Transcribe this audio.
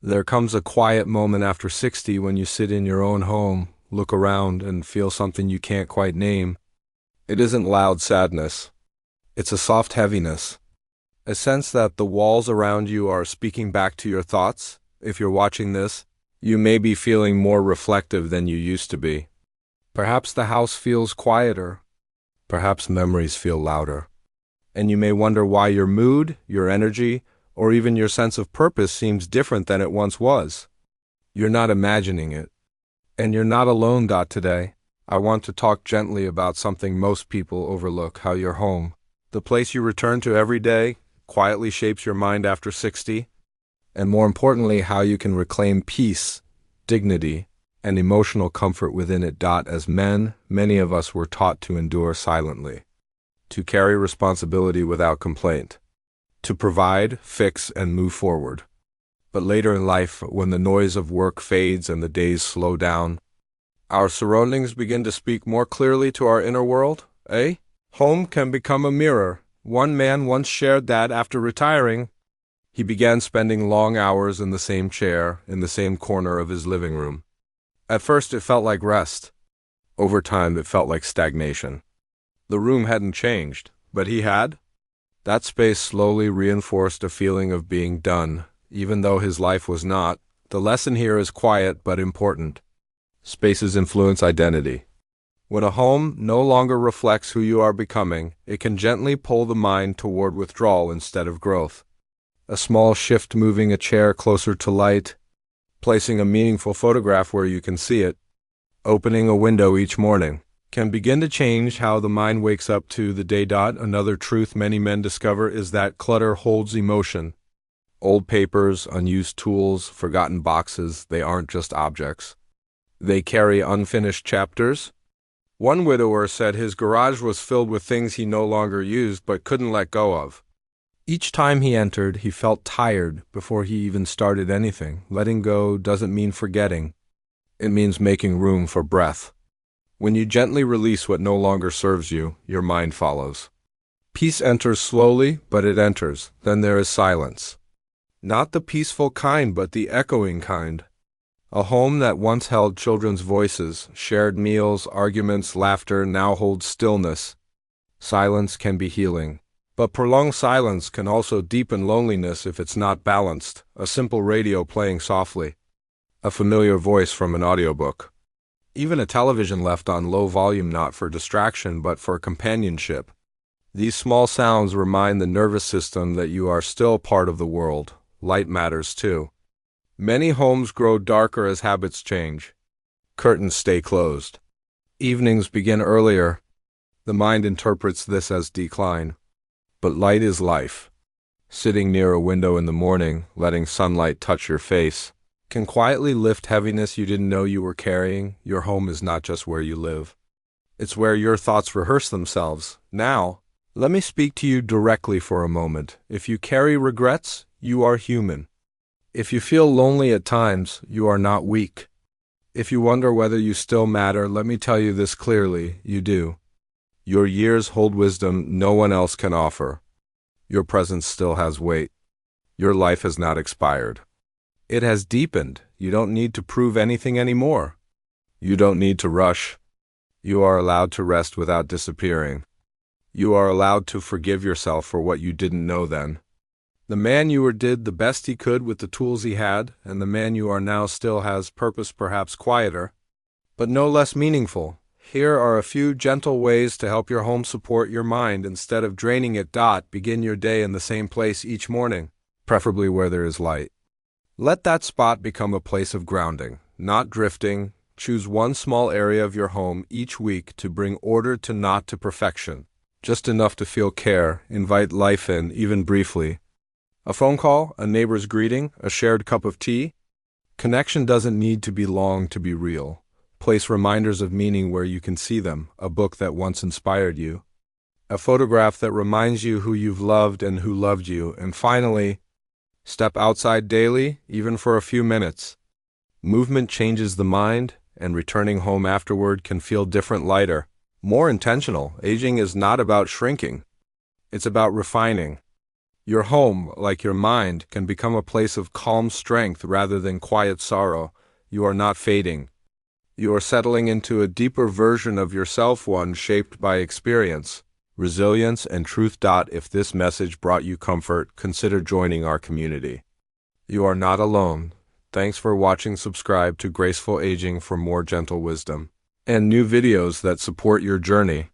There comes a quiet moment after 60 when you sit in your own home, look around, and feel something you can't quite name. It isn't loud sadness. It's a soft heaviness. A sense that the walls around you are speaking back to your thoughts. If you're watching this, you may be feeling more reflective than you used to be. Perhaps the house feels quieter. Perhaps memories feel louder. And you may wonder why your mood, your energy, or even your sense of purpose seems different than it once was. You're not imagining it. And you're not alone. Today, I want to talk gently about something most people overlook: how your home, the place you return to every day, quietly shapes your mind after 60, and more importantly, how you can reclaim peace, dignity, and emotional comfort within it. As men, many of us were taught to endure silently, to carry responsibility without complaint, to provide, fix, and move forward. But later in life, when the noise of work fades and the days slow down, our surroundings begin to speak more clearly to our inner world. Home can become a mirror. One man once shared that after retiring, he began spending long hours in the same chair, in the same corner of his living room. At first it felt like rest. Over time it felt like stagnation. The room hadn't changed, but he had. That space slowly reinforced a feeling of being done, even though his life was not. The lesson here is quiet but important. Spaces influence identity. When a home no longer reflects who you are becoming, it can gently pull the mind toward withdrawal instead of growth. A small shift, moving a chair closer to light, placing a meaningful photograph where you can see it, opening a window each morning, can begin to change how the mind wakes up to the day. Another truth many men discover is that clutter holds emotion. Old papers, unused tools, forgotten boxes, they aren't just objects. They carry unfinished chapters. One widower said his garage was filled with things he no longer used but couldn't let go of. Each time he entered, he felt tired before he even started anything. Letting go doesn't mean forgetting. It means making room for breath. When you gently release what no longer serves you, your mind follows. Peace enters slowly, but it enters. Then there is silence. Not the peaceful kind, but the echoing kind. A home that once held children's voices, shared meals, arguments, laughter, now holds stillness. Silence can be healing. But prolonged silence can also deepen loneliness if it's not balanced. A simple radio playing softly. A familiar voice from an audiobook. Even a television left on low volume, not for distraction but for companionship. These small sounds remind the nervous system that you are still part of the world. Light matters too. Many homes grow darker as habits change. Curtains stay closed. Evenings begin earlier. The mind interprets this as decline. But light is life. Sitting near a window in the morning, letting sunlight touch your face, can quietly lift heaviness you didn't know you were carrying. Your home is not just where you live. It's where your thoughts rehearse themselves. Now, let me speak to you directly for a moment. If you carry regrets, you are human. If you feel lonely at times, you are not weak. If you wonder whether you still matter, let me tell you this clearly: you do. Your years hold wisdom no one else can offer. Your presence still has weight. Your life has not expired. It has deepened. You don't need to prove anything anymore. You don't need to rush. You are allowed to rest without disappearing. You are allowed to forgive yourself for what you didn't know then. The man you were did the best he could with the tools he had, and the man you are now still has purpose, perhaps quieter, but no less meaningful. Here are a few gentle ways to help your home support your mind instead of draining it. Begin your day in the same place each morning, preferably where there is light. Let that spot become a place of grounding, not drifting. Choose one small area of your home each week to bring order to, not to perfection. Just enough to feel care. Invite life in, even briefly. A phone call, a neighbor's greeting, a shared cup of tea. Connection doesn't need to be long to be real. Place reminders of meaning where you can see them. A book that once inspired you. A photograph that reminds you who you've loved and who loved you. And finally, step outside daily, even for a few minutes. Movement changes the mind, and returning home afterward can feel different, lighter, more intentional. Aging is not about shrinking. It's about refining. Your home, like your mind, can become a place of calm strength rather than quiet sorrow. You are not fading. You are settling into a deeper version of yourself, one shaped by experience, resilience, and truth. If this message brought you comfort, consider joining our community. You are not alone. Thanks for watching. Subscribe to Graceful Aging for more gentle wisdom and new videos that support your journey.